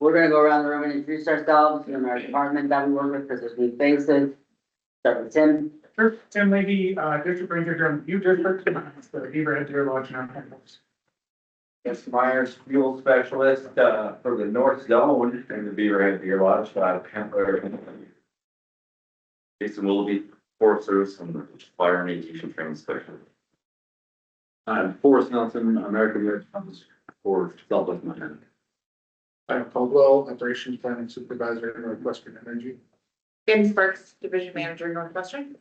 we're gonna go around the room and introduce ourselves and our department that we work with, because there's new faces. Start with Tim. Sure. Tim Leahy, District Ranger during the Butte District, it's the Beaverhead Deer Lodge now. Yes, Myers, fuel specialist, for the North Zone in the Beaverhead Deer Lodge, Jason Willoughby, Forest Service and Fire and Aviation Training Specialist. I'm Forrest Nelson, American Red Cross for Southwest Montana. I'm Caldwell, Operations Planning Supervisor in Northwestern Energy. James Sparks, Division Manager, Northwestern.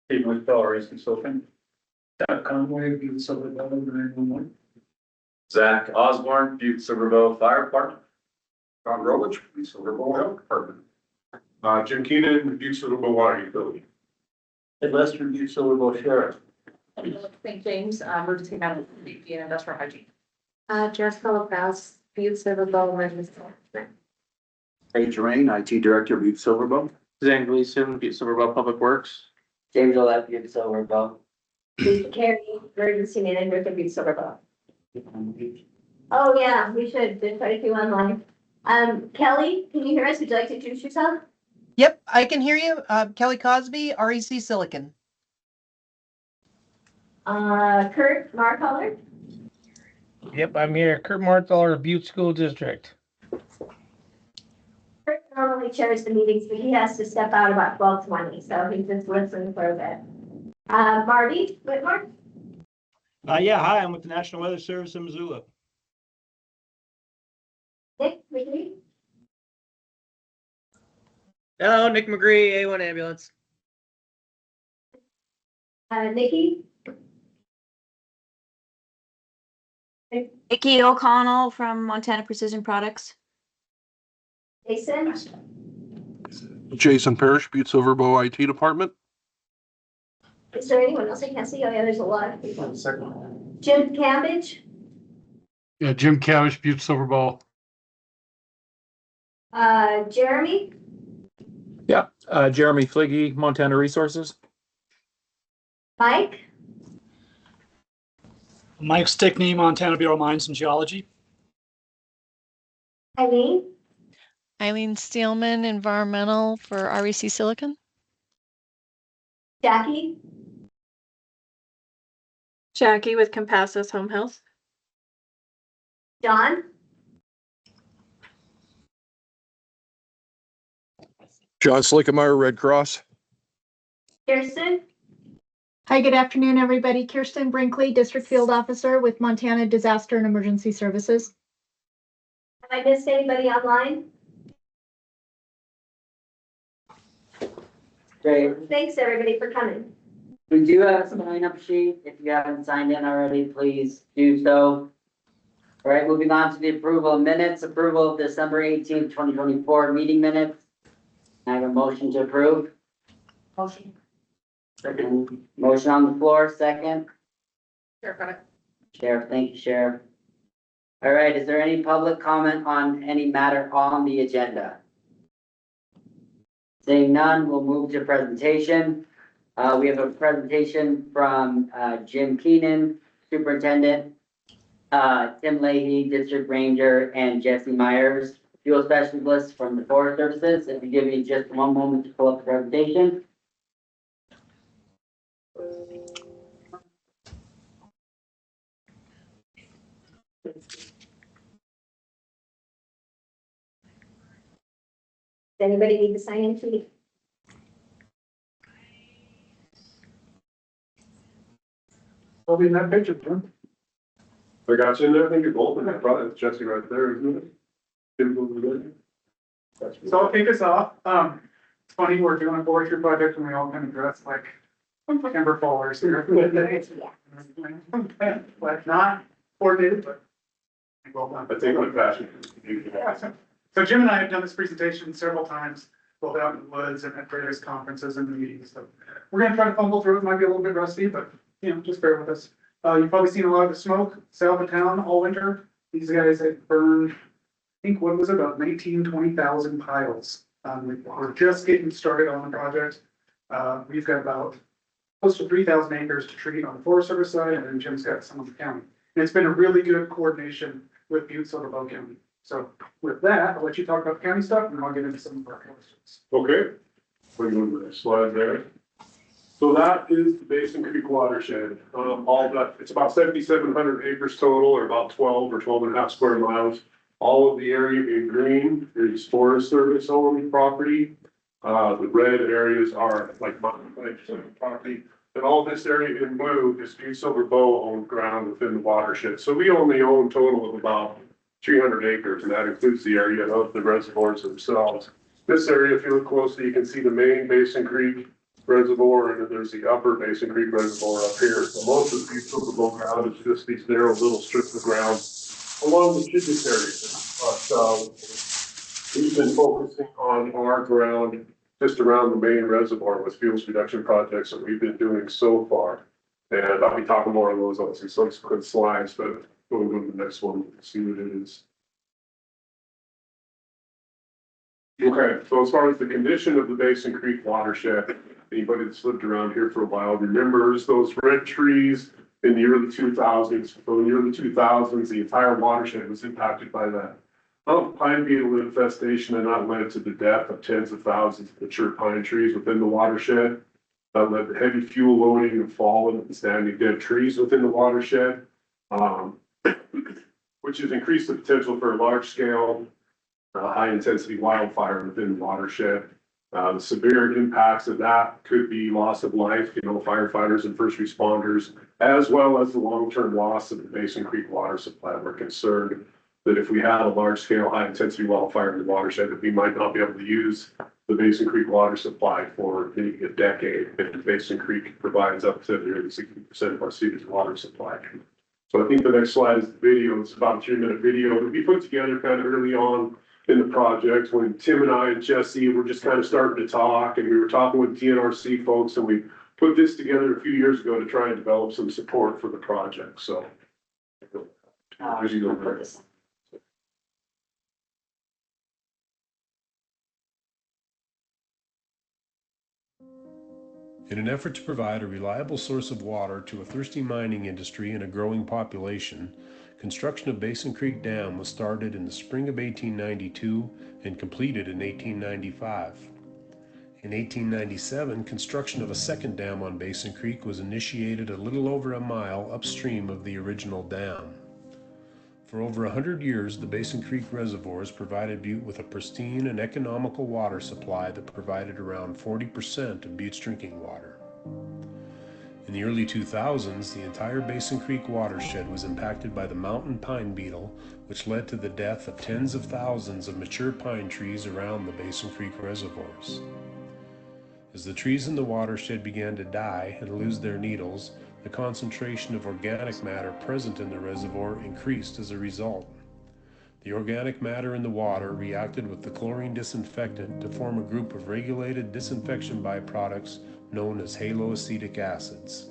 Steve Northwell, Race Consulting. Doug Conway, Butte-Silver, 911. Zach Osborne, Butte-Silver Fire Department. Tom Rolich, Butte-Silver Health Department. Jim Keenan, Butte-Silver Water Utility. Ed Lester, Butte-Silver Sheriff. St. James, Emergency Medical Safety and Industrial Hygiene. Jessica LaProuse, Butte-Silver Emergency Management. Paige Rain, IT Director, Butte-Silver. Zach Gleason, Butte-Silver Public Works. James Olet, you Silver Bow. Lisa Carey, Emergency Manager for Butte-Silver. Oh, yeah, we should. There's quite a few online. Kelly, can you hear us? Would you like to introduce yourself? Yep, I can hear you. Kelly Cosby, REC Silicon. Kurt Markoller. Yep, I'm here. Kurt Marthaler, Butte School District. Kurt normally chairs the meetings, but he has to step out about 12:20, so he's just listening for a bit. Marty Whitmore. Yeah, hi, I'm with the National Weather Service in Missoula. Nick McGree. Hello, Nick McGree, A1 Ambulance. Nikki. Nikki O'Connell from Montana Precision Products. Jason. Jason Parrish, Butte-Silver IT Department. Is there anyone else I can't see? Oh, yeah, there's a lot of people. Jim Cabbage. Yeah, Jim Cavish, Butte-Silver Bowl. Jeremy. Yeah, Jeremy Fliggy, Montana Resources. Mike. Mike Stickney, Montana Bureau of Mines and Geology. Eileen. Eileen Steelman, Environmental for REC Silicon. Jackie. Jackie with Compassus Home Health. John. John Slickemeyer, Red Cross. Kirsten. Hi, good afternoon, everybody. Kirsten Brinkley, District Field Officer with Montana Disaster and Emergency Services. Have I missed anybody online? Great. Thanks, everybody, for coming. We do have a sign-up sheet. If you haven't signed in already, please do so. All right, moving on to the approval of minutes. Approval of December 18th, 2024 meeting minutes. I have a motion to approve. Motion. Second. Motion on the floor, second. Sheriff, got it. Sheriff, thank you, Sheriff. All right, is there any public comment on any matter on the agenda? Seeing none, we'll move to presentation. We have a presentation from Jim Keenan, Superintendent, Tim Leahy, District Ranger, and Jesse Myers, Fuel Specialist from the Forest Services. If you give me just one moment to pull up the presentation. Does anybody need to sign in sheet? I'll be in that picture, Jim. I got you in there. I think you're both in that product. It's Jesse right there, isn't it? So I'll kick us off. It's funny, we're doing a forestry project and we all kind of dress like timber fallers here. But not coordinated, but well done. I think I'm passionate. So Jim and I have done this presentation several times, both out in the woods and at various conferences and meetings. So we're gonna try to fumble through it. Might be a little bit rusty, but just bear with us. You've probably seen a lot of the smoke south of town all winter. These guys have burned, I think, what was it, about 20,000 piles. We're just getting started on the project. We've got about close to 3,000 acres to treat on the Forest Service side, and then Jim's got some of the county. And it's been a really good coordination with Butte-Silver County. So with that, I'll let you talk about county stuff and I'll get into some of our questions. Okay. We're going to the next slide there. So that is the Basin Creek watershed. All that, it's about 7,700 acres total, or about 12 or 12 and a half square miles. All of the area in green is Forest Service owned property. The red areas are like mountain property. And all this area in blue is Butte-Silver Bow owned ground within the watershed. So we only own a total of about 300 acres, and that includes the area of the reservoirs themselves. This area, if you look closely, you can see the main Basin Creek Reservoir, and then there's the upper Basin Creek Reservoir up here. So most of the Butte-Silver Bow ground is just these narrow little strips of ground along the tributaries. But we've been focusing on our ground just around the main reservoir with fuels reduction projects that we've been doing so far. And I'll be talking more on those on some subsequent slides, but we'll go to the next one and see what it is. Okay, so as far as the condition of the Basin Creek watershed, anybody that's lived around here for a while remembers those red trees in the early 2000s. So in the early 2000s, the entire watershed was impacted by that pine beetle infestation, and that led to the death of tens of thousands of mature pine trees within the watershed. That led to heavy fuel loading of fallen and standing dead trees within the watershed, which has increased the potential for a large scale, high intensity wildfire within the watershed. The severe impacts of that could be loss of life, firefighters and first responders, as well as the long-term loss of the Basin Creek water supply. We're concerned that if we had a large-scale, high-intensity wildfire in the watershed, that we might not be able to use the Basin Creek water supply for maybe a decade. And the Basin Creek provides up to nearly 60% of our city's water supply. So I think the next slide is the video. It's about a 3-minute video that we put together kind of early on in the project when Tim and I and Jesse were just kind of starting to talk, and we were talking with TNRC folks, and we put this together a few years ago to try and develop some support for the project. So. In an effort to provide a reliable source of water to a thirsty mining industry and a growing population, construction of Basin Creek Dam was started in the spring of 1892 and completed in 1895. In 1897, construction of a second dam on Basin Creek was initiated a little over a mile upstream of the original dam. For over 100 years, the Basin Creek reservoirs provided Butte with a pristine and economical water supply that provided around 40% of Butte's drinking water. In the early 2000s, the entire Basin Creek watershed was impacted by the mountain pine beetle, which led to the death of tens of thousands of mature pine trees around the Basin Creek reservoirs. As the trees in the watershed began to die and lose their needles, the concentration of organic matter present in the reservoir increased as a result. The organic matter in the water reacted with the chlorine disinfectant to form a group of regulated disinfection byproducts known as haloacetic acids.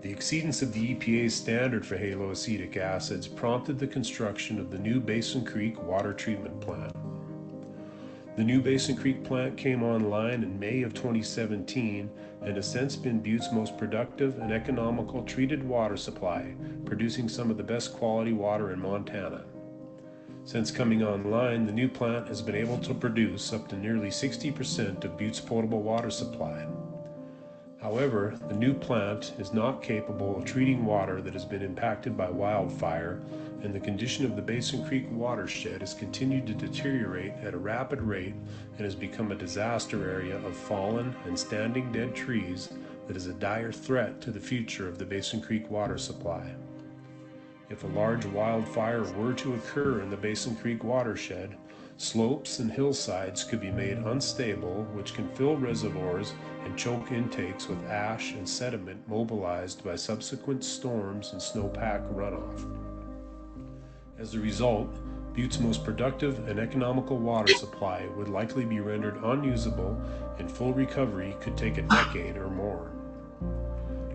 The exceedance of the EPA's standard for haloacetic acids prompted the construction of the new Basin Creek water treatment plant. The new Basin Creek plant came online in May of 2017 and has since been Butte's most productive and economical treated water supply, producing some of the best quality water in Montana. Since coming online, the new plant has been able to produce up to nearly 60% of Butte's potable water supply. However, the new plant is not capable of treating water that has been impacted by wildfire, and the condition of the Basin Creek watershed has continued to deteriorate at a rapid rate and has become a disaster area of fallen and standing dead trees that is a dire threat to the future of the Basin Creek water supply. If a large wildfire were to occur in the Basin Creek watershed, slopes and hillsides could be made unstable, which can fill reservoirs and choke intakes with ash and sediment mobilized by subsequent storms and snowpack runoff. As a result, Butte's most productive and economical water supply would likely be rendered unusable, and full recovery could take a decade or more.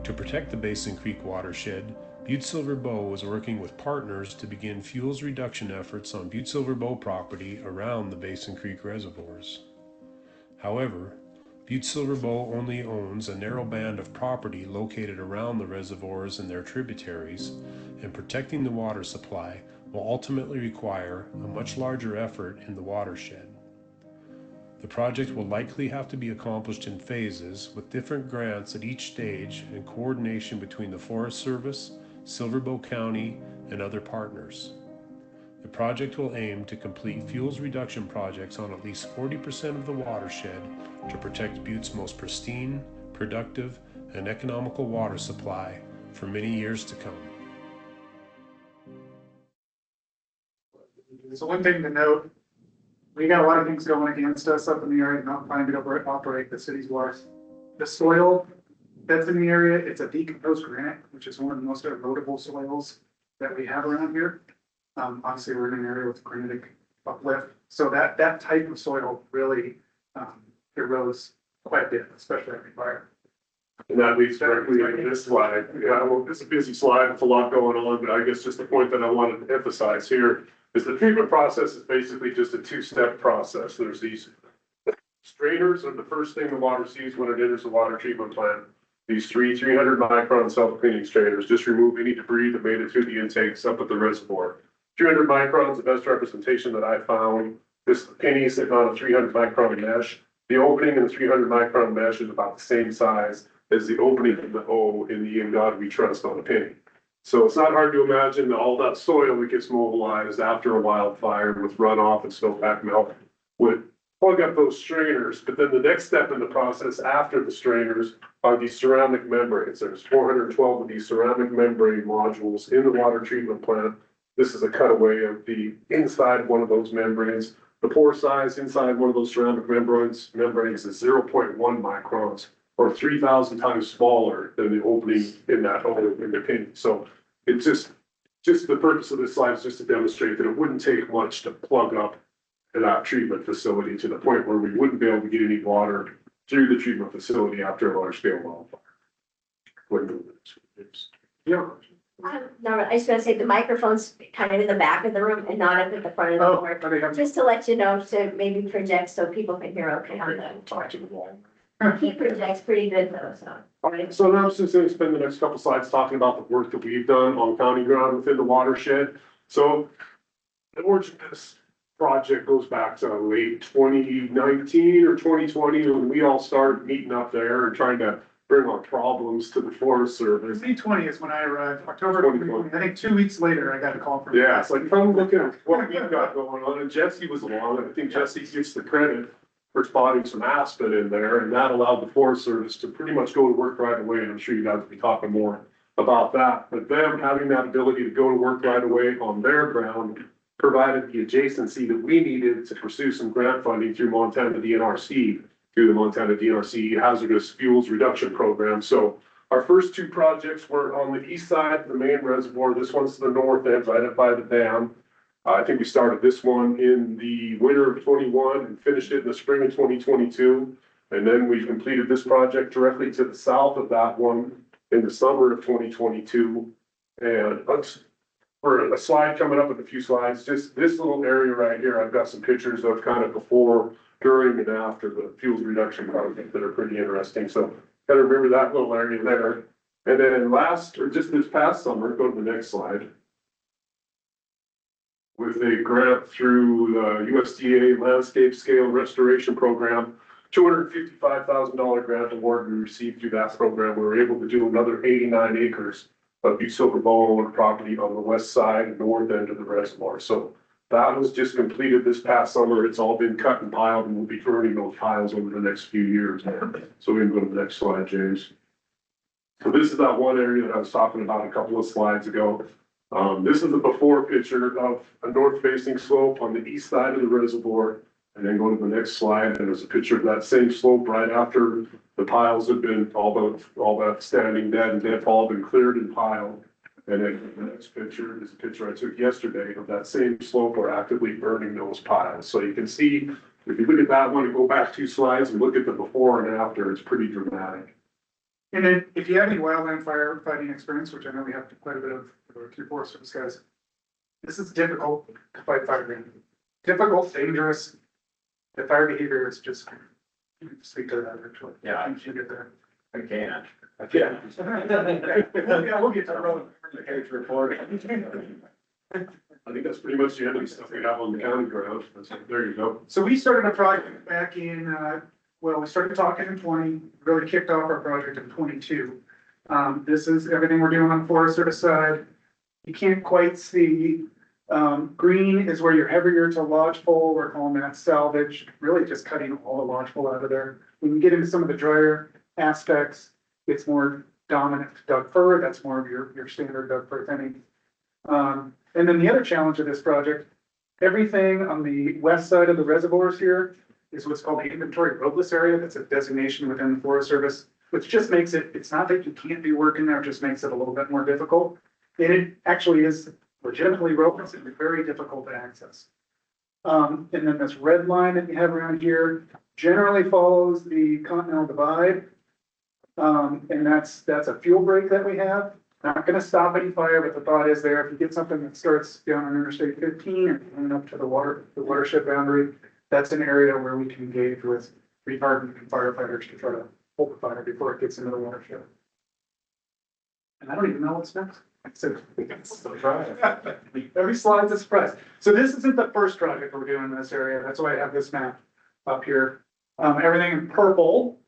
To protect the Basin Creek watershed, Butte-Silver Bow is working with partners to begin fuels reduction efforts on Butte-Silver Bow property around the Basin Creek reservoirs. However, Butte-Silver Bow only owns a narrow band of property located around the reservoirs and their tributaries, and protecting the water supply will ultimately require a much larger effort in the watershed. The project will likely have to be accomplished in phases with different grants at each stage and coordination between the Forest Service, Silverbow County, and other partners. The project will aim to complete fuels reduction projects on at least 40% of the watershed to protect Butte's most pristine, productive, and economical water supply for many years to come. So one thing to note, we got a lot of things going against us up in the area, not trying to operate the city's water. The soil that's in the area, it's a decomposed granite, which is one of the most erodible soils that we have around here. Obviously, we're in an area with granitic uplift, so that type of soil really erodes quite a bit, especially after fire. And that leads directly into this slide. Yeah, well, it's a busy slide, it's a lot going on, but I guess just the point that I wanted to emphasize here is the treatment process is basically just a two-step process. There's these strainers are the first thing the water sees when it enters the water treatment plant. These 300 micron self-cleaning strainers just remove any debris that made it through the intakes up at the reservoir. 300 microns, the best representation that I found. This penny is sitting on a 300 micron mesh. The opening in the 300 micron mesh is about the same size as the opening in the O in the In God We Trust on a penny. So it's not hard to imagine that all that soil that gets mobilized after a wildfire with runoff and snowpack melt would plug up those strainers. But then the next step in the process after the strainers are these ceramic membranes. There's 412 of these ceramic membrane modules in the water treatment plant. This is a cutaway of the inside of one of those membranes. The pore size inside one of those ceramic membranes is 0.1 microns, or 3,000 times smaller than the opening in that hole in the penny. So it's just the purpose of this slide is just to demonstrate that it wouldn't take much to plug up that treatment facility to the point where we wouldn't be able to get any water through the treatment facility after a large scale wildfire. Yeah. No, I just want to say the microphone's kind of in the back of the room and not up at the front of the board. Just to let you know, to maybe project so people can hear okay on the. He projects pretty good though, so. All right, so now I'm just going to spend the next couple slides talking about the work that we've done on county ground within the watershed. So the origin of this project goes back to late 2019 or 2020 when we all started meeting up there and trying to bring our problems to the Forest Service. 2020 is when I arrived, October 2020. I think 2 weeks later, I got a call from. Yeah, it's like, come look at what we've got going on, and Jesse was along, and I think Jesse gets the credit for spotting some aspen in there, and that allowed the Forest Service to pretty much go to work right away, and I'm sure you guys will be talking more about that, but them having that ability to go to work right away on their ground provided the adjacency that we needed to pursue some grant funding through Montana DNRC, through the Montana DNRC Hazardous Fuels Reduction Program. So our first two projects were on the east side of the main reservoir. This one's to the north end, right up by the dam. I think we started this one in the winter of 21 and finished it in the spring of 2022. And then we completed this project directly to the south of that one in the summer of 2022. And for a slide coming up with a few slides, just this little area right here, I've got some pictures of kind of before, during, and after the fuels reduction project that are pretty interesting. So gotta remember that little area there. And then just this past summer, go to the next slide. With a grant through the USDA Landscape Scale Restoration Program, $255,000 grant award we received through that program. We were able to do another 89 acres of Butte-Silver owned property on the west side and north end of the reservoir. So that was just completed this past summer. It's all been cut and piled, and we'll be burning those piles over the next few years. So we can go to the next slide, James. So this is that one area that I was talking about a couple of slides ago. This is the before picture of a north-facing slope on the east side of the reservoir. And then go to the next slide, and there's a picture of that same slope right after the piles have been, all that standing dead and deadfall have been cleared and piled. And then the next picture is a picture I took yesterday of that same slope. We're actively burning those piles. So you can see, if you look at that one and go back 2 slides and look at the before and after, it's pretty dramatic. And then if you have any wildland firefighting experience, which I know we have quite a bit of through Forest Service guys, this is difficult to fight fire in. Difficult, dangerous. The fire behavior is just, you can speak to that actually. Yeah. You get there. I can't. Yeah. We'll get to the road. The case report. I think that's pretty much the enemy stuff we have on the county ground. There you go. So we started a project back in, we started talking in 20, really kicked off our project in 22. This is everything we're doing on the Forest Service side. You can't quite see, green is where you're heavier to lodgepole. We're calling that salvage, really just cutting all the lodgepole out of there. When you get into some of the drier aspects, it's more dominant Doug fir. That's more of your standard Doug fir thinning. And then the other challenge of this project, everything on the west side of the reservoirs here is what's called the inventory roadless area. That's a designation within the Forest Service, which just makes it, it's not that you can't be working there, it just makes it a little bit more difficult. And it actually is legitimately roadless and very difficult to access. And then this red line that you have around here generally follows the Continental Divide. And that's a fuel break that we have. Not gonna stop any fire, but the thought is there, if you get something that starts down on Interstate 15 and coming up to the watershed boundary, that's an area where we can engage with retardant and firefighters to try to hold the fire before it gets into the watershed. And I don't even know what's next. So, every slide's a surprise. So this isn't the first project we're doing in this area. That's why I have this map up here. Everything in purple.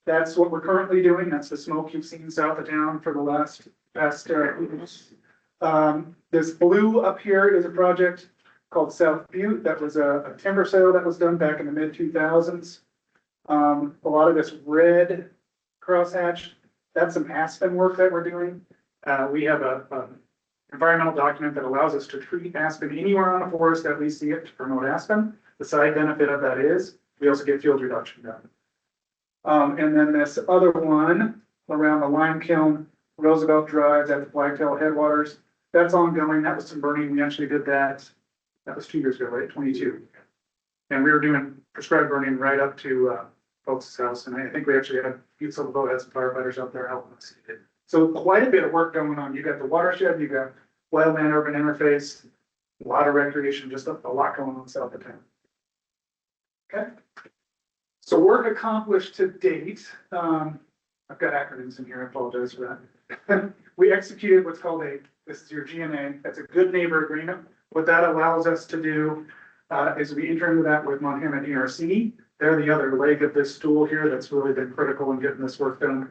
That's what we're currently doing. That's the smoke you've seen south of town for the last weeks. This blue up here is a project called South Butte. That was a timber sale that was done back in the mid 2000s. A lot of this red crosshatch, that's some aspen work that we're doing. We have a environmental document that allows us to treat aspen anywhere on a forest that we see it to promote aspen. The side benefit of that is we also get field reduction done. And then this other one around the lime kiln, Roosevelt Drive at the Blacktail headwaters, that's ongoing. That was some burning. We actually did that. That was 2 years ago, right? 22. And we were doing prescribed burning right up to folks' house. And I think we actually had Butte-Silver had some firefighters up there helping us. So quite a bit of work going on. You got the watershed, you got wildland urban interface, a lot of recreation, just a lot going on south of town. Okay. So work accomplished to date. I've got acronyms in here. I apologize for that. We executed what's called this is your GNA. That's a good neighbor agreement. What that allows us to do is we enter into that with Montana DRC. They're the other leg of this stool here that's really been critical in getting this work done.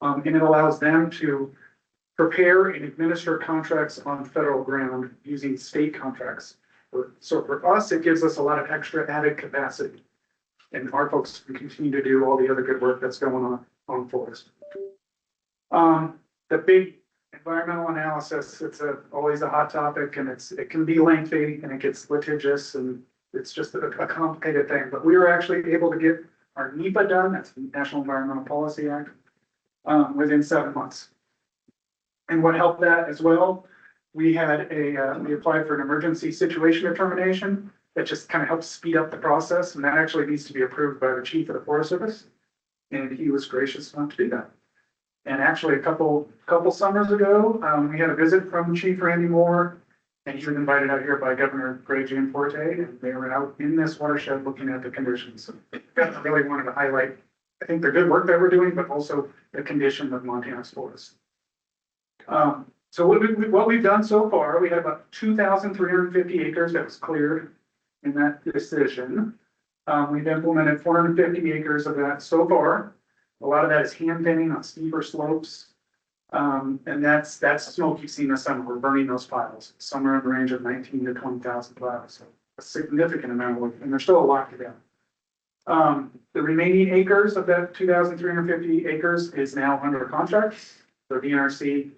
And it allows them to prepare and administer contracts on federal ground using state contracts. So for us, it gives us a lot of extra added capacity. And our folks can continue to do all the other good work that's going on forest. The big environmental analysis, it's always a hot topic, and it can be lengthy and it gets litigious, and it's just a complicated thing. But we were actually able to get our NEPA done, that's the National Environmental Policy Act, within 7 months. And what helped that as well, we applied for an emergency situation determination. That just kind of helps speed up the process, and that actually needs to be approved by the chief of the Forest Service, and he was gracious enough to do that. And actually, a couple summers ago, we had a visit from Chief Randy Moore, and he was invited out here by Governor Greg Gianforte, and they were out in this watershed looking at the conditions. So I really wanted to highlight, I think, the good work that we're doing, but also the condition of Montana's forests. So what we've done so far, we had about 2,350 acres that was cleared in that decision. We've implemented 450 acres of that so far. A lot of that is hand thinning on steeper slopes. And that's smoke you've seen this summer. We're burning those piles, somewhere in the range of 19 to 20,000 piles. So a significant amount of work, and there's still a lot to do. The remaining acres of that 2,350 acres is now under contract. So DNRC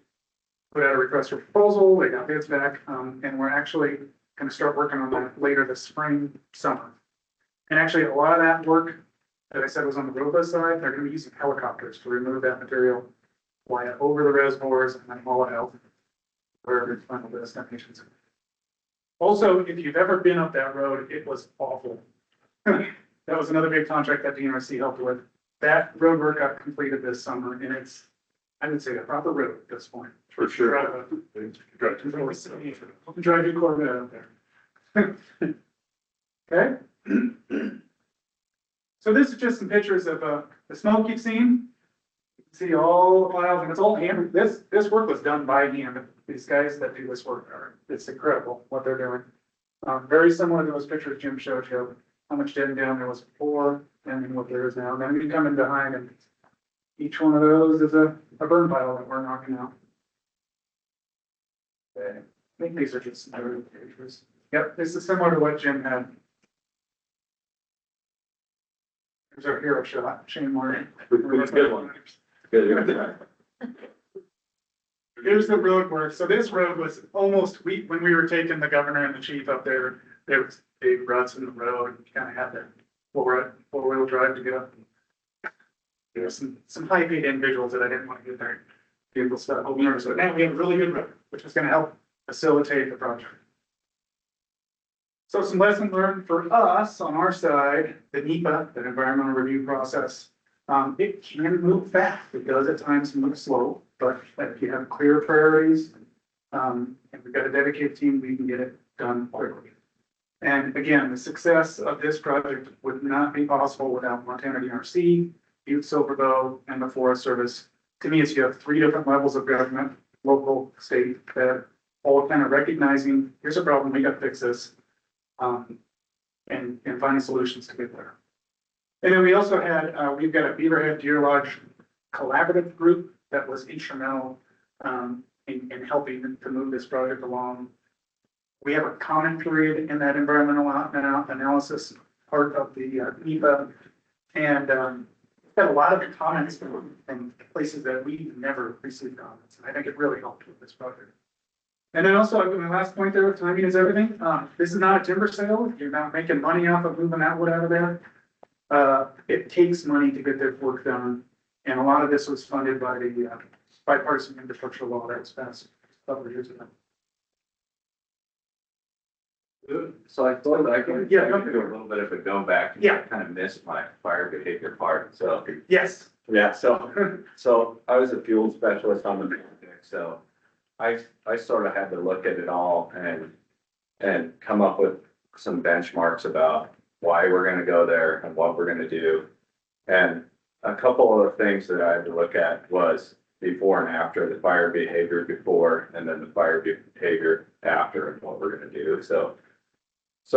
put out a request for proposal, they got bids back, and we're actually going to start working on that later this spring, summer. And actually, a lot of that work that I said was on the roadless side, they're going to be using helicopters to remove that material, fly it over the reservoirs, and then haul it out wherever its final destinations. Also, if you've ever been up that road, it was awful. That was another big contract that DNRC helped with. That road work got completed this summer, and it's, I would say, a proper road at this point. For sure. Drive your Corvette out there. Okay. So this is just some pictures of the smoke you've seen. See all the files, and it's all hand, this work was done by hand. These guys that do this work it's incredible what they're doing. Very similar to those pictures Jim showed you, how much dead and down there was before, and then what there is now. And then we come in behind, and each one of those is a burn pile that we're knocking out. Okay. I think these are just some other pictures. Yep, this is similar to what Jim had. There's our hero shot, Shane Martin. Good one. Good. Here's the road work. So this road was almost, when we were taking the governor and the chief up there, there was big ruts in the road. You kind of had to four-wheel drive to get up. There's some high-paid individuals that I didn't want to get there. Vehicle stuff. So now we have a really good road, which is going to help facilitate the project. So some lessons learned for us on our side, the NEPA, the environmental review process. It can move fast. It does at times move slow, but if you have clear priorities, and we've got a dedicated team, we can get it done quickly. And again, the success of this project would not be possible without Montana DRC, Butte-Silver, and the Forest Service. To me, it's you have 3 different levels of government, local, state, that all kind of recognizing, here's a problem, we got to fix this. And finding solutions to get there. And then we also had, we've got a Beaverhead Deer Lodge collaborative group that was instrumental in helping to move this project along. We have a comment period in that environmental analysis part of the NEPA, and got a lot of comments from places that we've never received comments. And I think it really helped with this project. And then also, my last point there, timing is everything. This is not a timber sale. You're not making money off of moving that wood out of there. It takes money to get their work done. And a lot of this was funded by the bipartisan infrastructure law that was passed a couple of years ago. So I thought I could Yeah, do a little bit of a go back. Yeah. I kind of missed my fire behavior part, so. Yes. Yeah, so I was a fuel specialist on the project, so I sort of had to look at it all and come up with some benchmarks about why we're gonna go there and what we're gonna do. And a couple of the things that I had to look at was before and after, the fire behavior before, and then the fire behavior after, and what we're gonna do. So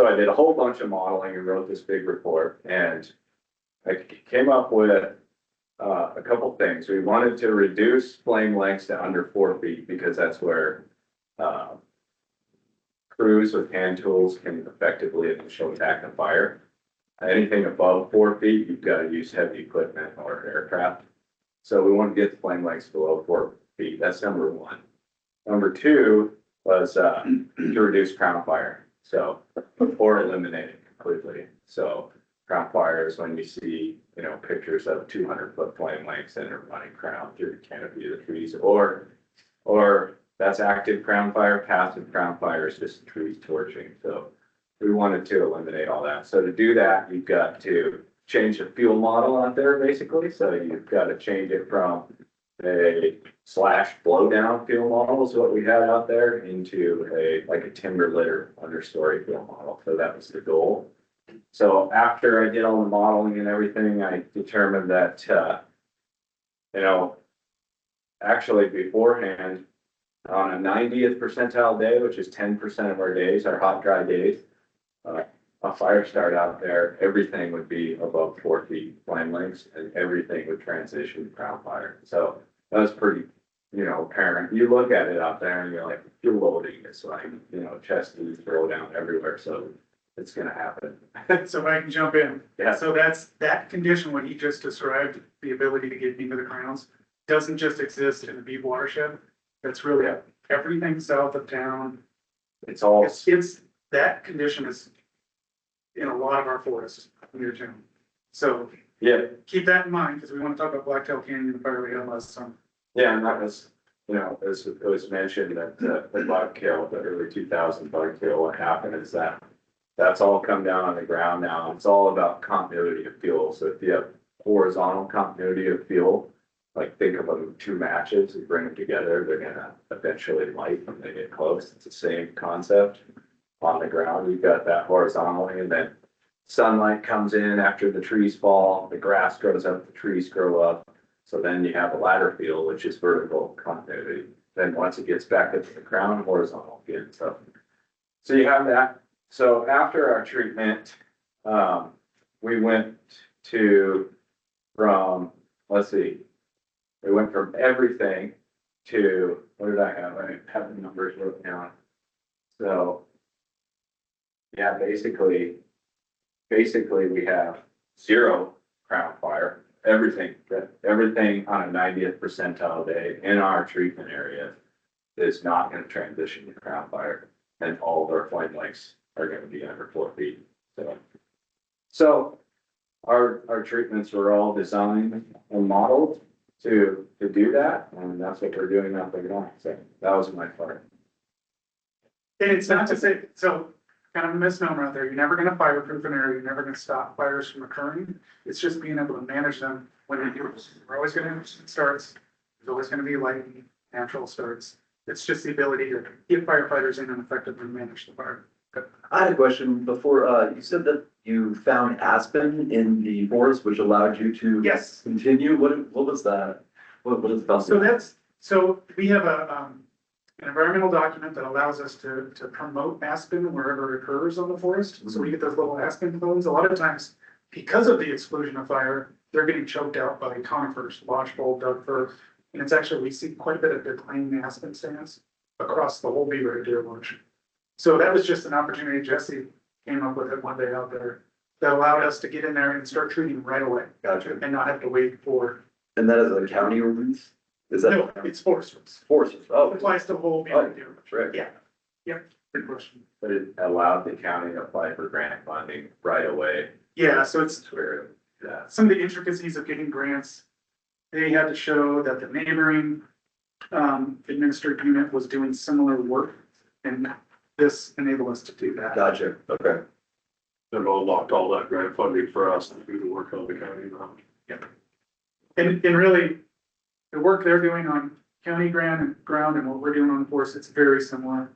I did a whole bunch of modeling and wrote this big report, and I came up with a couple things. We wanted to reduce flame lengths to under 4 feet because that's where crews with hand tools can effectively initial attack a fire. Anything above 4 feet, you've got to use heavy equipment or aircraft. So we want to get the flame lengths below 4 feet. That's number 1. Number 2 was to reduce crown fire. So, or eliminate it completely. So crown fires, when you see, pictures of 200-foot flame lengths and a running crown through the canopy of the trees, or that's active crown fire. Passive crown fire is just trees torching. So we wanted to eliminate all that. So to do that, you've got to change the fuel model out there, basically. So you've got to change it from a / blowdown fuel model is what we had out there into a timber litter understory fuel model. So that was the goal. So after I did all the modeling and everything, I determined that, actually beforehand, on a 90th percentile day, which is 10% of our days, our hot, dry days, a fire start out there, everything would be above 4 feet flame lengths, and everything would transition to crown fire. So that was pretty, apparent. You look at it out there and you're like, fuel loading is like, chest knees throw down everywhere. So it's gonna happen. So if I can jump in. Yeah. So that's that condition, what he just described, the ability to get into the crowns, doesn't just exist in the Beeve watershed. That's really everything south of town. It's all, It's that condition is in a lot of our forests near town. So yeah, keep that in mind, because we want to talk about Blacktail Canyon and fire we had last summer. yeah, and that was, as it was mentioned that the bug kill, the early 2000 bug kill, what happened is that's all come down on the ground now. It's all about continuity of fuel. So if you have horizontal continuity of fuel, like think of them 2 matches, you bring them together, they're gonna eventually light when they get close. It's the same concept. On the ground, you've got that horizontally, and then sunlight comes in after the trees fall, the grass grows up, the trees grow up. So then you have a ladder field, which is vertical continuity. Then once it gets back into the ground, horizontal again, so. So you have that. So after our treatment, we went let's see, we went from everything to, what did I have? I have the numbers wrote down. So, yeah, basically we have 0 crown fire, everything on a 90th percentile day in our treatment area is not going to transition to crown fire, and all of our flame lengths are going to be under 4 feet. So our treatments were all designed and modeled to do that, and that's what we're doing up there now. So that was my part. And it's not to say, so kind of a misnomer out there, you're never gonna fireproof an area, you're never gonna stop fires from occurring. It's just being able to manage them when they do. We're always gonna have starts, there's always gonna be lightning, natural starts. It's just the ability to get firefighters in and effectively manage the fire. I had a question before, you said that you found aspen in the forest, which allowed you to Yes. continue. What was that? What is about? So we have an environmental document that allows us to promote aspen wherever it occurs on the forest. So we get those little aspen cones. A lot of times, because of the exclusion of fire, they're getting choked out by conifers, lodgepole, Doug fir. And it's actually, we see quite a bit of declining aspen stands across the whole Beaver Deer Marsh. So that was just an opportunity. Jesse came up with it one day out there that allowed us to get in there and start treating right away. Gotcha. And not have to wait for. And that is a county ordinance? Is that? No, it's foresters. Foresters, oh. It applies to the whole Beaver Deer Marsh. Right. Yeah. Yep. Good question. But it allowed the county to apply for grant funding right away. Yeah, so it's That's where, yeah. some of the intricacies of getting grants. They had to show that the neighboring administered unit was doing similar work, and this enabled us to do that. Gotcha, okay. They've all locked all that grant funding for us to do the work on the county now. Yep. And really, the work they're doing on county ground and what we're doing on the forest, it's very similar.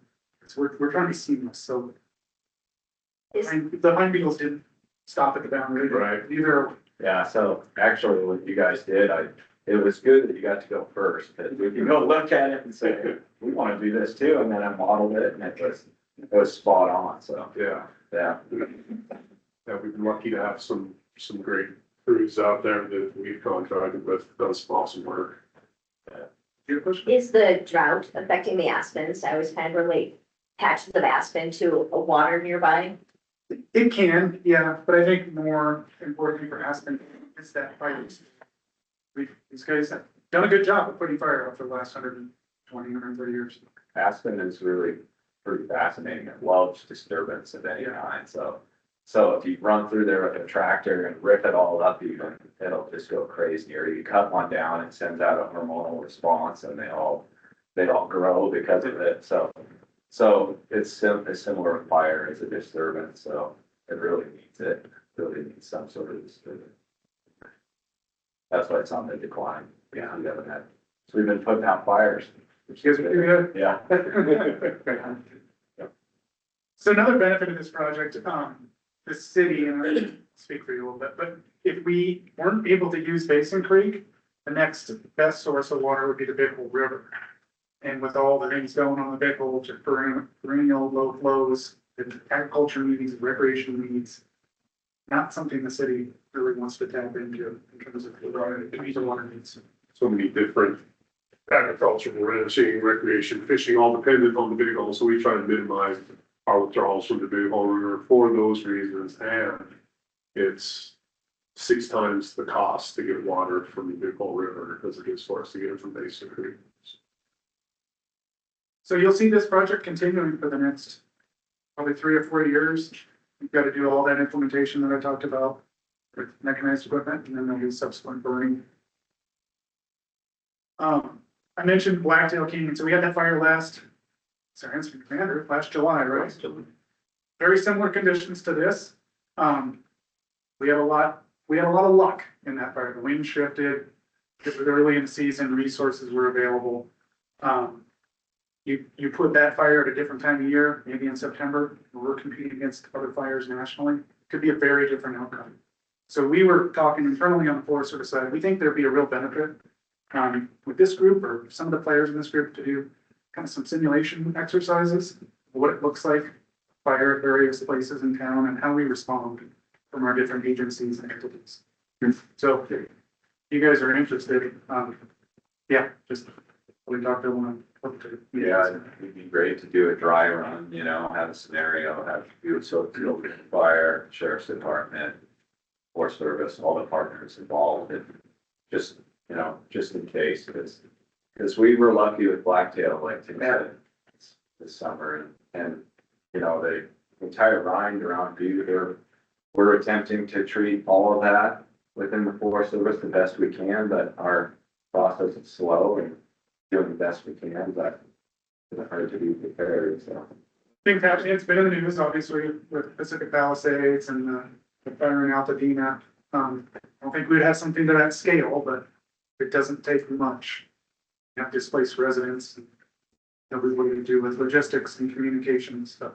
We're trying to be seamless, so. The pine beetles didn't stop at the boundary. Right. Either. Yeah, so actually what you guys did, it was good that you got to go first, but we can go look at it and say, we want to do this too, and then I modeled it and it was spot on, so. Yeah. Yeah. Yeah, we've been lucky to have some great crews out there that we've contracted with, done some awesome work. Is the drought affecting the aspens? I always kind of relate patches of aspen to a water nearby. It can, yeah, but I think more importantly for aspen is that fire. These guys have done a good job of putting fire out for the last 120, 130 years. Aspen is really pretty fascinating. It loves disturbance of any kind, so if you run through there with a tractor and rip it all up even, it'll just go crazy. Or you cut one down and sends out a hormonal response and they all grow because of it. So it's similar with fire as a disturbance, so it really needs some sort of disturbance. That's why it's on the decline. Yeah, we haven't had, so we've been putting out fires. Which is good. Yeah. So another benefit of this project, the city, and I'll speak for you a little bit, but if we weren't able to use Basin Creek, the next best source of water would be the Big Hole River. And with all the things going on the Big Hole, just perennial low flows, and agriculture needs, recreation needs, not something the city really wants to tap into in terms of the water needs. So many different agricultural, ranching, recreation, fishing, all dependent on the Big Hole, so we try to minimize our withdrawals from the Big Hole River for those reasons, and it's 6 times the cost to get water from the Big Hole River as it is for us to get it from Basin Creek. So you'll see this project continuing for the next probably 3 or 4 years. We've got to do all that implementation that I talked about with mechanized equipment, and then there'll be subsequent burning. I mentioned Blacktail Canyon, so we had that fire last July, right? Very similar conditions to this. We had a lot of luck in that fire. The wind shifted, it was early in the season, resources were available. You put that fire at a different time of year, maybe in September, we're competing against other fires nationally, could be a very different outcome. So we were talking internally on the Forest Service side, we think there'd be a real benefit with this group or some of the players in this group to do kind of some simulation exercises, what it looks like, fire at various places in town and how we respond from our different agencies and entities. So if you guys are interested, yeah, just we talked to one. Yeah, it'd be great to do a dry run, you know, have a scenario, have Butte-Silver fire, sheriff's department, Forest Service, all the partners involved, and just, you know, just in case, because we were lucky with blacktail, like Tim said, this summer, and, you know, the entire rind around Butte, we're attempting to treat all of that within the Forest Service the best we can, but our process is slow and doing the best we can, but it's hard to be prepared, so. Things happening, it's been in the news, obviously, with Pacific Palisades and the fire in Altadena. I don't think we'd have something to that scale, but it doesn't take much. You have displaced residents, and what are you do with logistics and communication and stuff.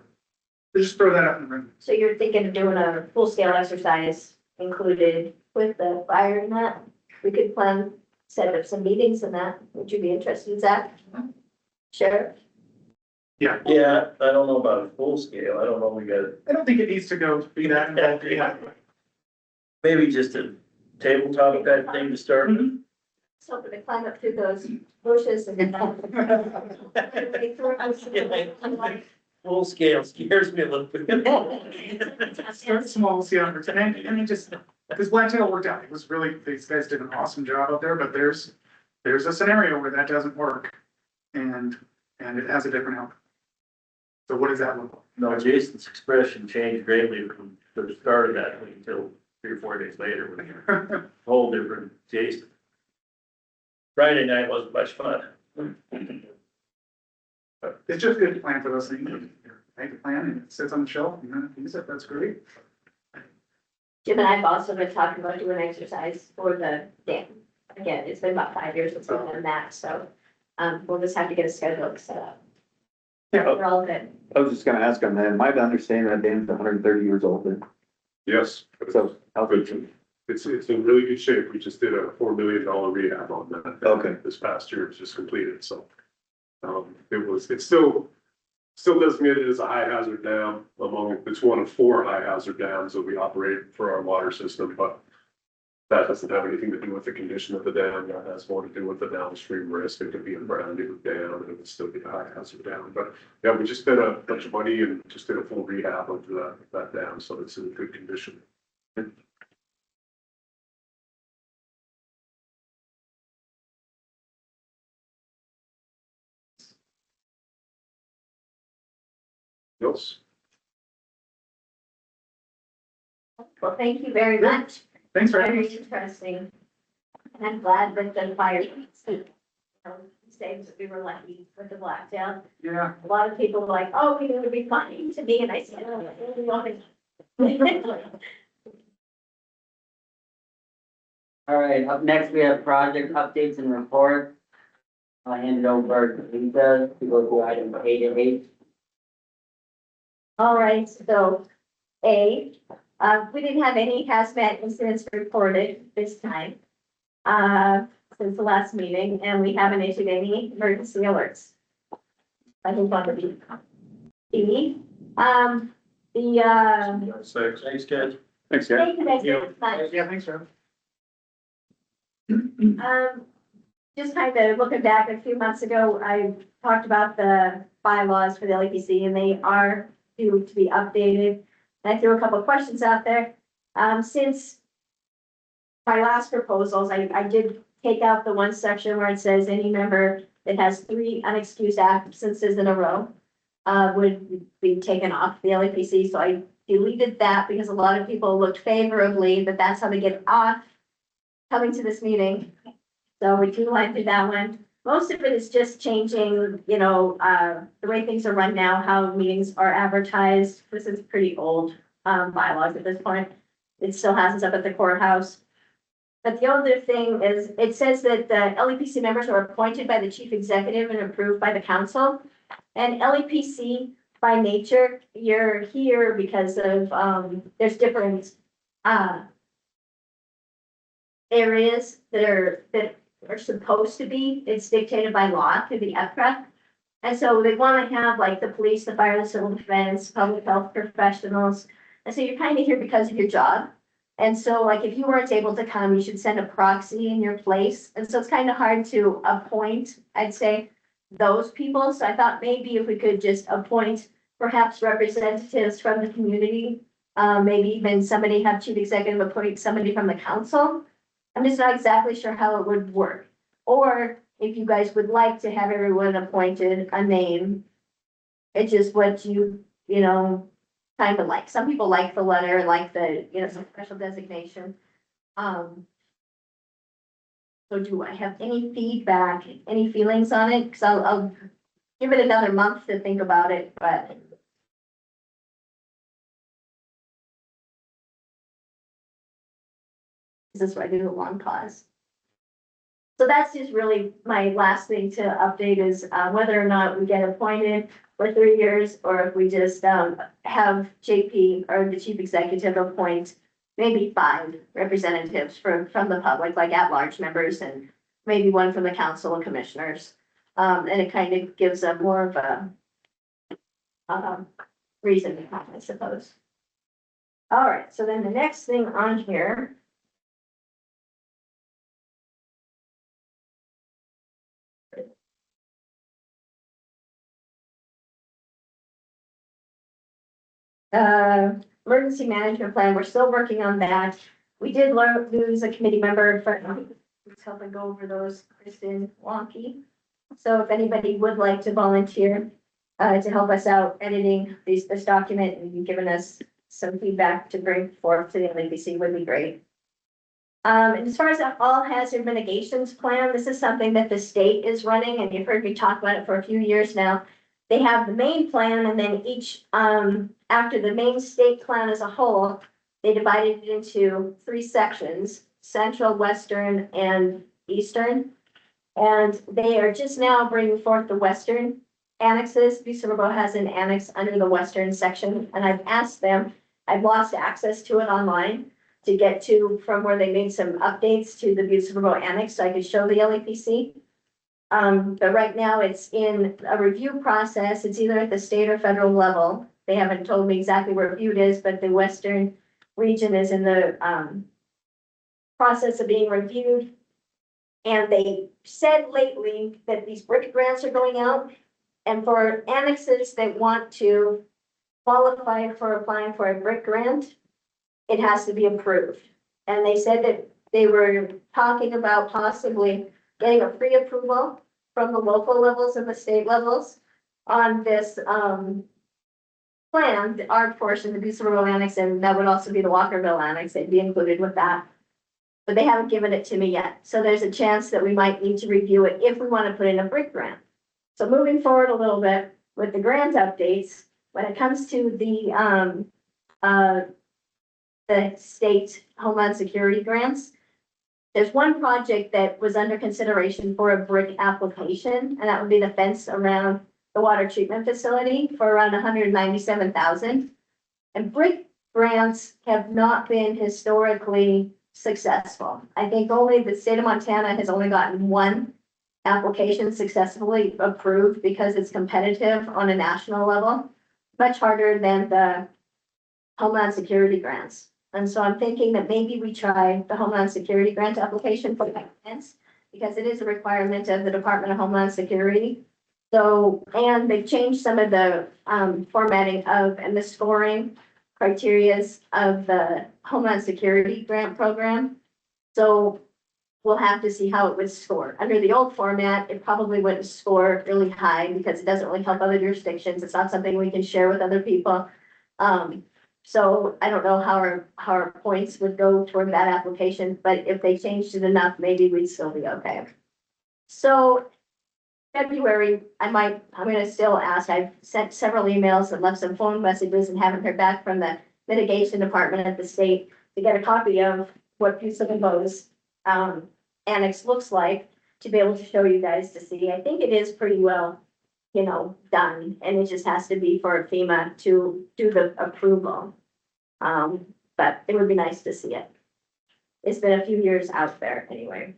So just throw that out in the ring. So you're thinking of doing a full-scale exercise included with the fire and that? We could plan, set up some meetings and that. Would you be interested in that? Sure. Yeah, Yeah, I don't know about a full scale. I don't know, we got I don't think it needs to go be that involved. Yeah. maybe just a tabletop type thing to start with. So to climb up through those bushes and then. Full scale scares me a little bit. Start small, see how it's, and it just, because Blacktail worked out, it was really, these guys did an awesome job out there, but there's a scenario where that doesn't work. And it has a different outcome. So what does that look like? No, Jason's expression changed greatly from the start of that until 3 or 4 days later, with a whole different Jason. Friday night wasn't much fun. But it's just good to plan for those things. Make a plan and it sits on the shelf and then use it, that's great. Jim and I have also been talking about doing exercise for the dam. Again, it's been about 5 years since we've done that, so we'll just have to get a schedule set up. Yeah. We're all good. I was just gonna ask on that, am I to understand that dam's 130 years old then? Yes. So, how But it's in really good shape. We just did a $4 million rehab on that. Okay. This past year, it's just completed, so. It's still designated as a high hazard dam it's one of 4 high hazard dams that we operate for our water system, but that doesn't have anything to do with the condition of the dam. That has more to do with the downstream risk. It could be a brand new dam and it would still be a high hazard dam. But yeah, we just spent a bunch of money and just did a full rehab of that dam, so it's in good condition. Yes. Well, thank you very much. Thanks for having Very us. interesting. And I'm glad that the fire saves, we were lucky with the blacktail. Yeah. A lot of people were like, oh, we would be funny to me, and I said, oh, I really want it. All right, up next, we have project updates and reports. I'll hand it over to Lisa to go through item 8 and 8. All right, so we didn't have any hazmat incidents reported this time, since the last meeting, and we haven't issued any emergency alerts. I think on the B. Thanks, guys. Thanks, Thank you guys very much. Yeah, thanks, Rob. Just kind of looking back a few months ago, I talked about the bylaws for the LEPC, and they are due to be updated. And I threw a couple of questions out there. Since my last proposals, I did take out the one section where it says any member that has 3 unexcused absences in a row would be taken off the LEPC. So I deleted that because a lot of people looked favorably that that's how they get off coming to this meeting. So we did that one. Most of it is just changing, you know, the way things are run now, how meetings are advertised. This is pretty old bylaws at this point. It still has us up at the courthouse. But the other thing is, it says that the LEPC members are appointed by the chief executive and approved by the council. And LEPC, by nature, you're here because of, there's different areas that are supposed to be, it's dictated by law to be EPRA. And so they want to have like the police, the fire, the civil defense, public health professionals. And so you're kind of here because of your job. And so like if you weren't able to come, you should send a proxy in your place. And so it's kind of hard to appoint, I'd say, those people. So I thought maybe if we could just appoint perhaps representatives from the community, maybe even somebody have chief executive appoint somebody from the council. I'm just not exactly sure how it would work. Or if you guys would like to have everyone appointed a name, it's just what you know, kind of like. Some people like the letter, like the, you know, some special designation. So do I have any feedback, any feelings on it? Because I'll give it another month to think about it, but. This is where I do a long pause. So that's just really my last thing to update is whether or not we get appointed for 3 years, or if we just have JP or the chief executive appoint maybe 5 representatives from the public, like at-large members, and maybe 1 from the council of commissioners. And it kind of gives a more of a reason to come, I suppose. All right, so then the next thing on here. Emergency management plan, we're still working on that. We did lose a committee member for helping go over those, Kristen Wonky. So if anybody would like to volunteer to help us out editing this document and giving us some feedback to bring forth to the LEPC would be great. And as far as the all hazard mitigations plan, this is something that the state is running, and you've heard me talk about it for a few years now. They have the main plan, and then each, after the main state plan as a whole, they divided it into 3 sections, central, western, and eastern. And they are just now bringing forth the western annexes. Butte-Silver has an annex under the western section, and I've asked them, I've lost access to it online to get to from where they made some updates to the Butte-Silver annex, so I could show the LEPC. But right now it's in a review process. It's either at the state or federal level. They haven't told me exactly where Butte is, but the western region is in the process of being reviewed. And they said lately that these BRIC grants are going out, and for annexes that want to qualify for applying for a BRIC grant, it has to be approved. And they said that they were talking about possibly getting a pre-approval from the local levels and the state levels on this plan, our portion, the Butte-Silver annex, and that would also be the Walkerville annex. They'd be included with that. But they haven't given it to me yet. So there's a chance that we might need to review it if we want to put in a BRIC grant. So moving forward a little bit with the grant updates, when it comes to the state Homeland Security grants, there's one project that was under consideration for a BRIC application, and that would be the fence around the water treatment facility for around $197,000. And BRIC grants have not been historically successful. I think only the state of Montana has only gotten 1 application successfully approved because it's competitive on a national level, much harder than the Homeland Security grants. And so I'm thinking that maybe we try the Homeland Security grant application for that fence, because it is a requirement of the Department of Homeland Security. So, and they've changed some of the formatting of and the scoring criterias of the Homeland Security grant program. So we'll have to see how it would score. Under the old format, it probably wouldn't score really high because it doesn't really help other jurisdictions. It's not something we can share with other people. So I don't know how our points would go toward that application, but if they changed it enough, maybe we'd still be okay. So February, I'm gonna still ask. I've sent several emails and left some phone messages and haven't heard back from the mitigation department at the state to get a copy of what Butte-Silver's annex looks like to be able to show you guys to see. I think it is pretty well, you know, done, and it just has to be for FEMA to do the approval. But it would be nice to see it. it's been a few years out there anyway.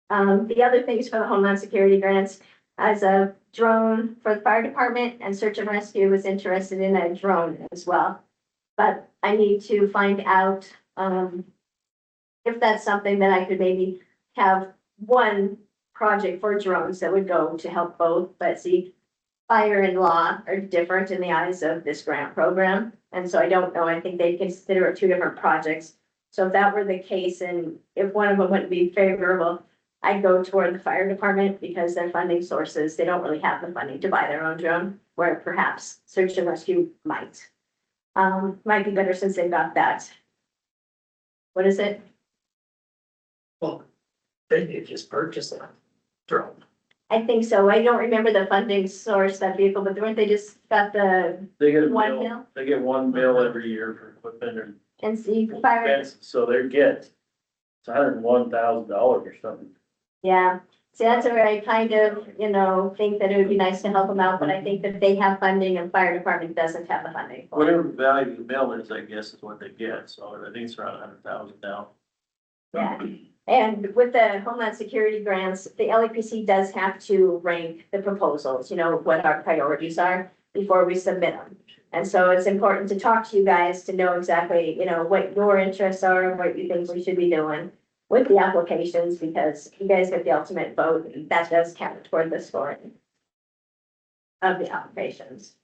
The other things for the Homeland Security grants, as a drone for the fire department, and search and rescue was interested in a drone as well. But I need to find out, if that's something that I could maybe have one project for drones that would go to help both, but see, fire and law are different in the eyes of this grant program. And so I don't know, I think they consider it two different projects. So if that were the case, and if one of them wouldn't be favorable, I'd go toward the fire department because their funding sources, they don't really have the funding to buy their own drone, where perhaps search and rescue might. Might be better since they've got that. What is it? Well, they did just purchase a drone. I think so. I don't remember the funding source, that vehicle, but weren't they just got the They get a One bill, mil? they get 1 mil every year for equipment and NC fire? expenses, so they get, it's $101,000 or something. Yeah, see, that's where I kind of, think that it would be nice to help them out, but I think that they have funding and fire department doesn't have the funding. for it. Whatever the value of the mill is, I guess, is what they get, so I think it's around 100,000 now. Yeah, and with the Homeland Security grants, the LEPC does have to rank the proposals, what our priorities are before we submit them. And so it's important to talk to you guys to know exactly, what your interests are, what you think we should be doing with the applications, because you guys get the ultimate vote, and that does count toward the scoring of the applications.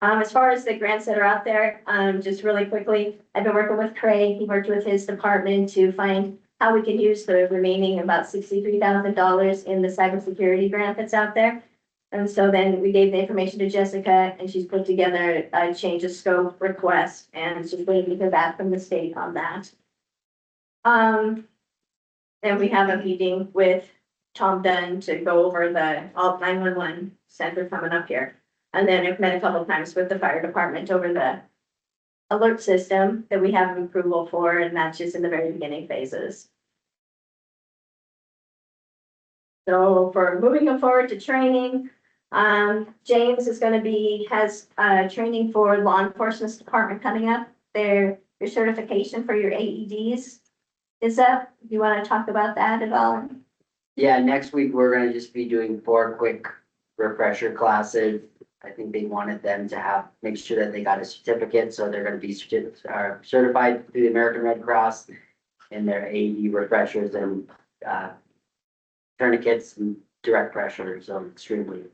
As far as the grants that are out there, just really quickly, I've been working with Craig. He worked with his department to find how we can use the remaining about $63,000 in the cybersecurity grant that's out there. And so then we gave the information to Jessica, and she's put together a change of scope request, and she's waiting to hear back from the state on that. And we have a meeting with Tom Dunn to go over the all 911 center coming up here. And then I've met a couple of times with the fire department over the alert system that we have approval for, and that's just in the very beginning phases. So for moving them forward to training, James is going to has training for law enforcement department coming up. Your certification for your AEDs is up. Do you want to talk about that at all? Yeah, next week, we're gonna just be doing 4 quick refresher classes. I think they wanted them to make sure that they got a certificate, so they're gonna be certified through the American Red Cross in their AED refreshers and tourniquets and direct pressure, so extremely.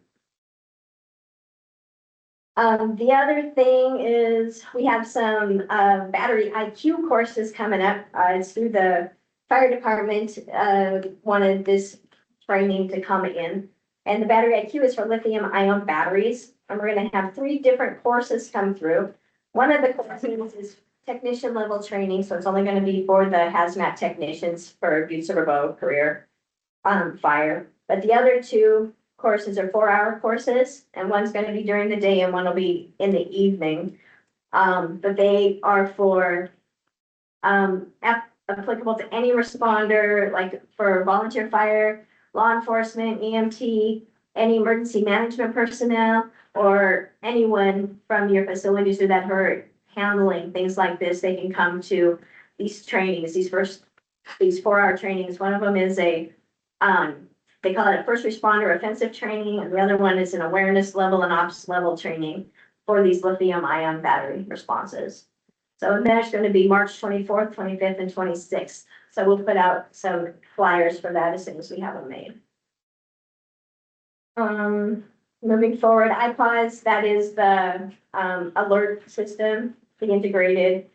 The other thing is we have some battery IQ courses coming up. It's through the fire department, wanted this training to come in. And the battery IQ is for lithium ion batteries. And we're gonna have 3 different courses come through. One of the courses is technician level training, so it's only gonna be for the hazmat technicians for Butte-Silver career fire. But the other 2 courses are 4-hour courses, and one's gonna be during the day and one will be in the evening. But they are for applicable to any responder, like for volunteer fire, law enforcement, EMT, any emergency management personnel, or anyone from your facilities or that are handling things like this. They can come to these trainings, these 4-hour trainings. One of them is they call it a first responder offensive training, and the other one is an awareness level and ops level training for these lithium ion battery responses. So there's going to be March 24th, 25th, and 26th. So we'll put out some flyers for that as soon as we have them made. Moving forward, iPods, that is the alert system, the integrated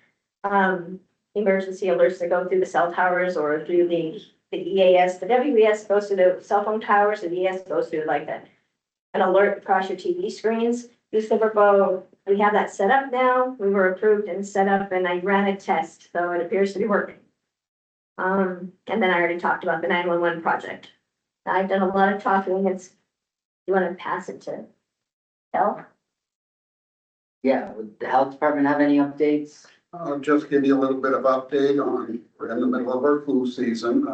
emergency alerts that go through the cell towers or through the EAS. The WES goes through the cell phone towers, and the EAS goes through like an alert across your TV screens. Butte-Silver, we have that set up now. We were approved and set up, and I ran a test, so it appears to be working. And then I already talked about the 911 project. I've done a lot of talking. You want to pass it to health? Yeah, would the health department have any updates? I'll just give you a little bit of update on, we're in the middle of our flu season.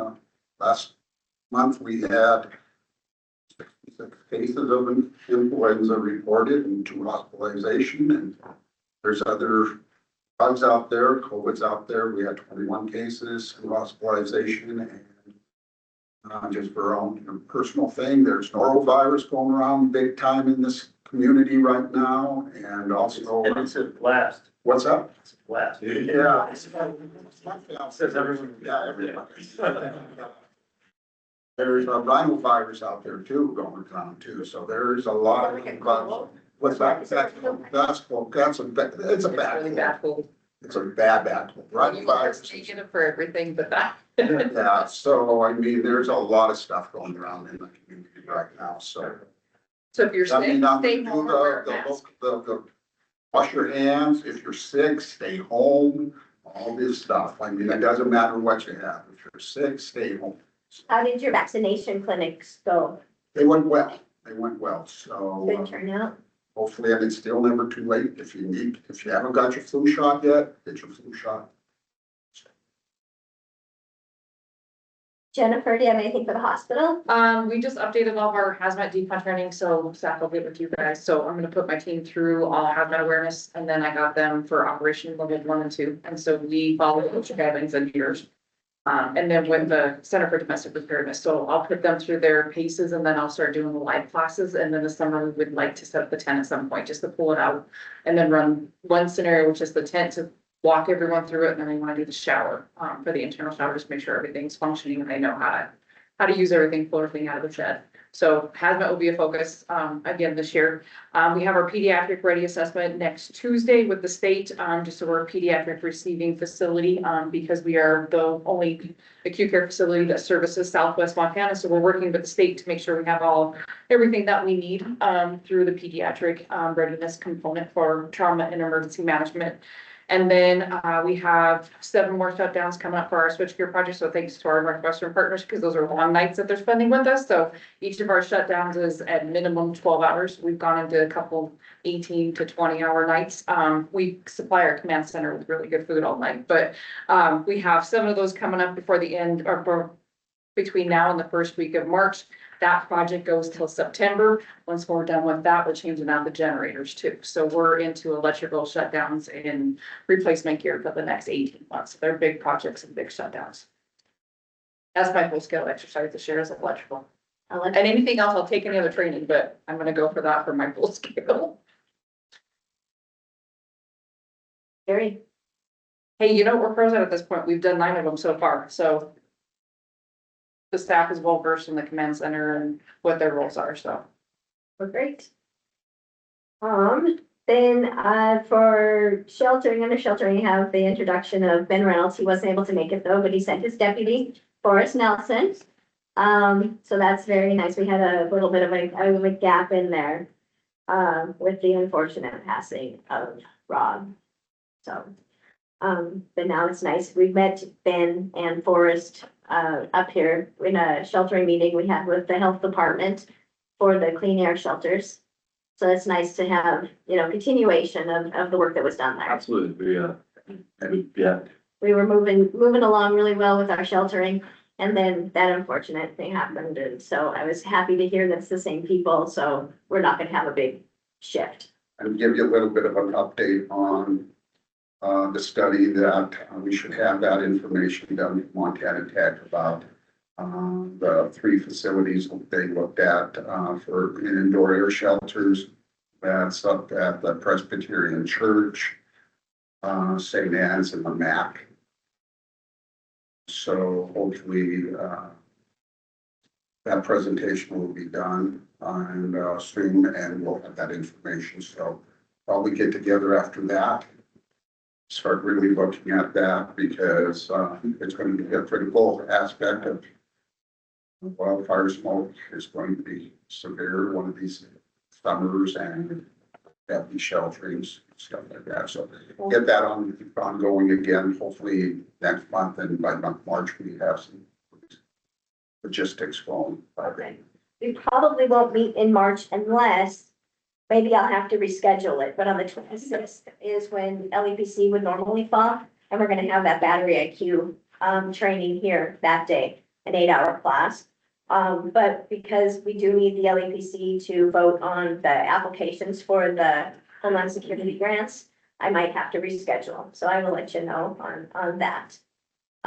Last month we had 66 cases of influenza reported and 2 hospitalization, and there's other bugs out there, COVID's out there. We had 21 cases, hospitalization, and just for our own personal thing, there's norovirus going around big time in this community right now, and also. And it's a blast. What's up? It's a blast. Yeah. Says everyone. Yeah, everybody. There's a rhinovirus out there too, going around too, so there's a lot of bugs. What's that? It's a bad. Really bad cold. It's a bad cold. Rhinovirus. Taking it for everything but that. Yeah, so I mean, there's a lot of stuff going around in the community right now, so. So if you're I sick, mean, I'm stay gonna home do or wear a mask. the wash your hands, if you're sick, stay home, all this stuff. I mean, it doesn't matter what you have. If you're sick, stay home. How did your vaccination clinics go? They went well, so. Good turnout? Hopefully, and it's still never too late. If you haven't got your flu shot yet, get your flu shot. Jennifer, do you have anything for the hospital? We just updated all of our hazmat decon training, so staff will get with you guys. So I'm gonna put my team through all hazmat awareness, and then I got them for operation level 1 and 2. And so we follow the OSHA guidelines and years. And then with the Center for Domestic Preparedness, so I'll put them through their paces, and then I'll start doing the live classes. And then this summer, we would like to set up the tent at some point, just to pull it out. And then run one scenario, which is the tent, to walk everyone through it, and then I want to do the shower, for the internal shower, just make sure everything's functioning and they know how to use everything, pull everything out of the shed. So hazmat will be a focus, again, this year. We have our pediatric ready assessment next Tuesday with the state, just so we're a pediatric receiving facility, because we are the only acute care facility that services Southwest Montana. So we're working with the state to make sure we have everything that we need, through the pediatric, readiness component for trauma and emergency management. And then we have 7 more shutdowns coming up for our switchgear project. So thanks to our Northwestern partners, because those are long nights that they're spending with us. So each of our shutdowns is at minimum 12 hours. We've gone into a couple 18 to 20-hour nights. We supply our command center with really good food all night, but we have 7 of those coming up before the end, or between now and the first week of March. That project goes till September. Once we're done with that, we're changing out the generators too. So we're into electrical shutdowns and replacement gear for the next 18 months. They're big projects and big shutdowns. That's my full scale exercise this year is electrical. And anything else, I'll take any other training, but I'm gonna go for that for my full scale. Gary? Hey, you know, we're pros at this point. We've done 9 of them so far, so. The staff is well versed in the command center and what their roles are, so. Well, great. Then, for sheltering, under sheltering, you have the introduction of Ben Reynolds. He wasn't able to make it though, but he sent his deputy, Forrest Nelson. So that's very nice. We had a little bit of a gap in there, with the unfortunate passing of Rob. So, but now it's nice. We met Ben and Forrest up here in a sheltering meeting we had with the health department for the clean air shelters. So it's nice to have, continuation of the work that was done there. Absolutely, yeah. We were moving along really well with our sheltering, and then that unfortunate thing happened. And so I was happy to hear that's the same people, so we're not gonna have a big shift. I'll give you a little bit of an update on the study that we should have that information done with Montana Tech about the 3 facilities they looked at for indoor air shelters. That's up at the Presbyterian Church, St. Anne's and the MAC. So hopefully that presentation will be done and soon, and we'll have that information. So probably get together after that. Start really looking at that because it's going to be a critical aspect of wildfire smoke is going to be severe one of these summers, and have these shelterings, stuff like that. So get that ongoing again, hopefully next month, and by March we have some logistics going. Okay. We probably won't meet in March unless maybe I'll have to reschedule it, but on the 26th is when LEPC would normally fall, and we're gonna have that battery IQ training here that day, an 8-hour class. But because we do need the LEPC to vote on the applications for the Homeland Security grants, I might have to reschedule. So I will let you know on that.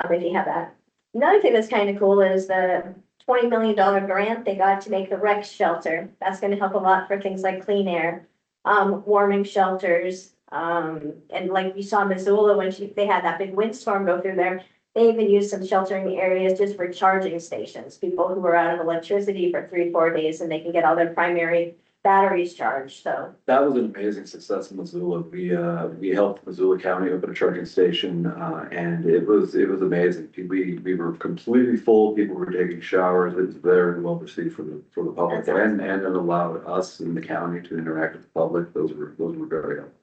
If you have that. Another thing that's kind of cool is the $20 million grant they got to make the rec shelter. That's gonna help a lot for things like clean air, warming shelters. And like you saw Missoula when they had that big windstorm go through there, they even used some sheltering areas just for charging stations, people who were out of electricity for 3-4 days and they can get all their primary batteries charged, so. That was an amazing success in Missoula. We helped Missoula County open a charging station, and it was amazing. We were completely full. People were taking showers. It was very well received for the public, and it allowed us in the county to interact with the public. Those were very helpful.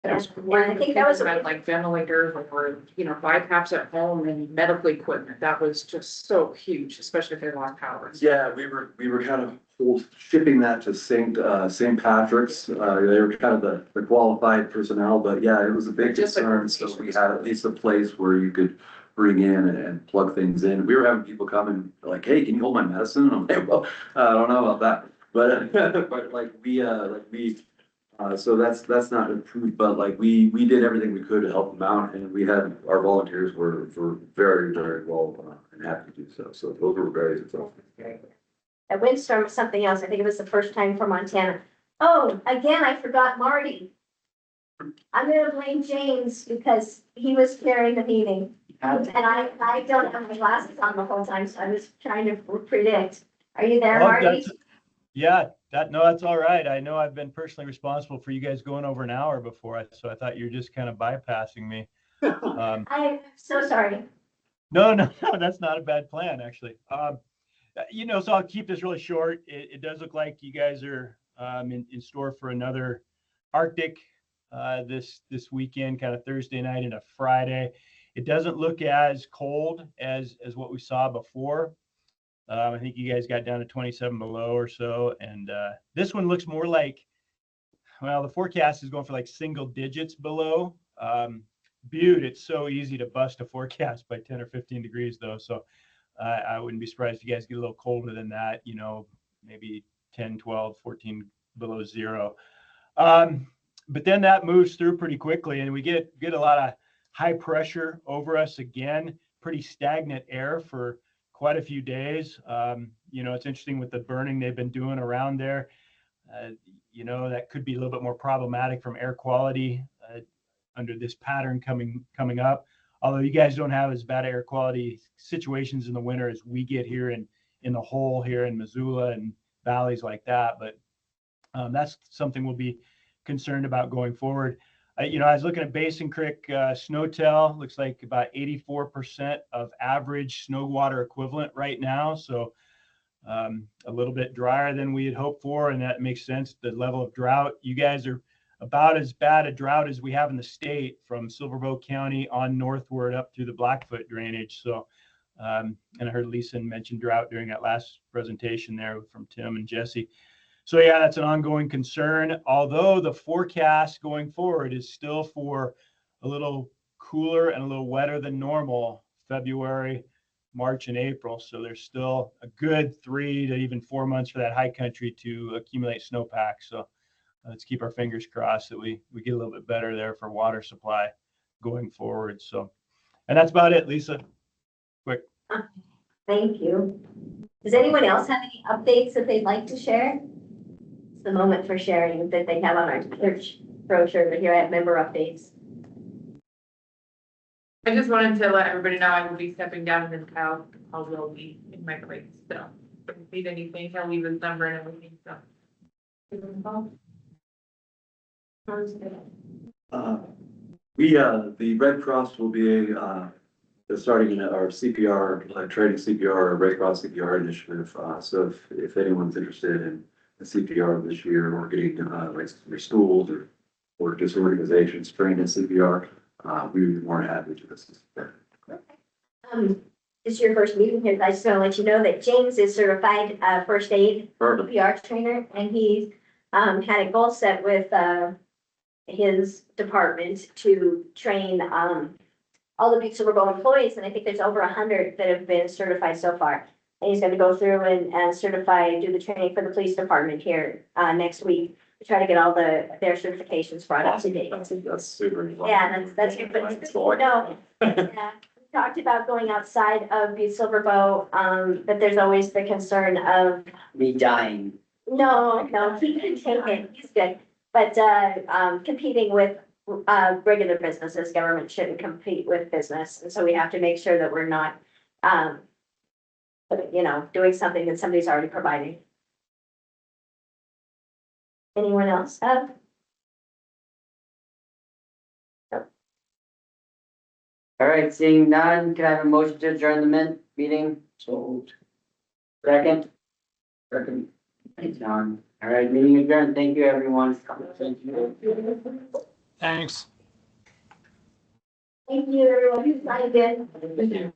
I think that was about like ventilators or, BiPAPs at home and medical equipment. That was just so huge, especially if they lost power. Yeah, we were kind of shipping that to St. Patrick's. They were kind of the qualified personnel, but yeah, it was a big concern. So we had at least a place where you could bring in and plug things in. We were having people come and like, hey, can you hold my medicine? And I'm like, well, I don't know about that, but so that's not improved, but like we did everything we could to help them out, and we had our volunteers were very, very well and happy to do so. So those were very successful. A windstorm was something else. I think it was the first time for Montana. Oh, again, I forgot Marty. I'm gonna blame James because he was carrying the meeting. And I don't have my glasses on the whole time, so I was trying to predict. Are you there, Marty? That's all right. I know I've been personally responsible for you guys going over an hour before, so I thought you're just kind of bypassing me. I'm so sorry. No, that's not a bad plan, actually. So I'll keep this really short. It does look like you guys are in store for another Arctic this weekend, kind of Thursday night and a Friday. It doesn't look as cold as what we saw before. I think you guys got down to 27 below or so. And this one looks more like, well, the forecast is going for like single digits below. Butte, it's so easy to bust a forecast by 10 or 15 degrees though. So I wouldn't be surprised if you guys get a little colder than that, maybe 10, 12, 14 below zero. But then that moves through pretty quickly and we get a lot of high pressure over us again, pretty stagnant air for quite a few days. It's interesting with the burning they've been doing around there. That could be a little bit more problematic from air quality under this pattern coming up. Although you guys don't have as bad air quality situations in the winter as we get here in the hole here in Missoula and valleys like that. But that's something we'll be concerned about going forward. I was looking at Basin Creek Snowtel, looks like about 84% of average snow water equivalent right now. So a little bit drier than we had hoped for, and that makes sense. The level of drought, you guys are about as bad a drought as we have in the state from Silverboe County on northward up through the Blackfoot drainage. So, and I heard Lisa mention drought during that last presentation there from Tim and Jesse. So yeah, that's an ongoing concern, although the forecast going forward is still for a little cooler and a little wetter than normal February, March, and April. So there's still a good 3 to even 4 months for that high country to accumulate snowpack. So let's keep our fingers crossed that we get a little bit better there for water supply going forward. So, and that's about it, Lisa. Quick. Thank you. Does anyone else have any updates that they'd like to share? It's the moment for sharing that they have on our church brochure, but here I have member updates. I just wanted to let everybody know I will be stepping down in this house. I will be in my place. So if you need anything, I'll leave his number and everything. So. The Red Cross will be starting our CPR, training CPR, Red Cross CPR initiative. So if anyone's interested in the CPR this year or getting like your schools or just organizations trained in CPR, we would be more than happy to assist. This is your first meeting here. I just want to let you know that James is certified first aid CPR trainer, and he's had a goal set with his department to train all the Butte-Silver employees, and I think there's over 100 that have been certified so far. And he's going to go through and certify, do the training for the police department here next week. try to get all their certifications brought up to date. That's super. Yeah, that's good, but it's good to know. Yeah. We talked about going outside of Butte-Silver Bow, but there's always the concern of, Me dying. no, he can take it, he's good. But, competing with, regular businesses, government shouldn't compete with business, and so we have to make sure that we're not, doing something that somebody's already providing. Anyone else have? All right, seeing none, can I have a motion to adjourn the meeting? So. Second? Second. John. All right, meeting adjourned. Thank you, everyone. Thank you. Thanks. Thank you, everyone who signed in. Thank you.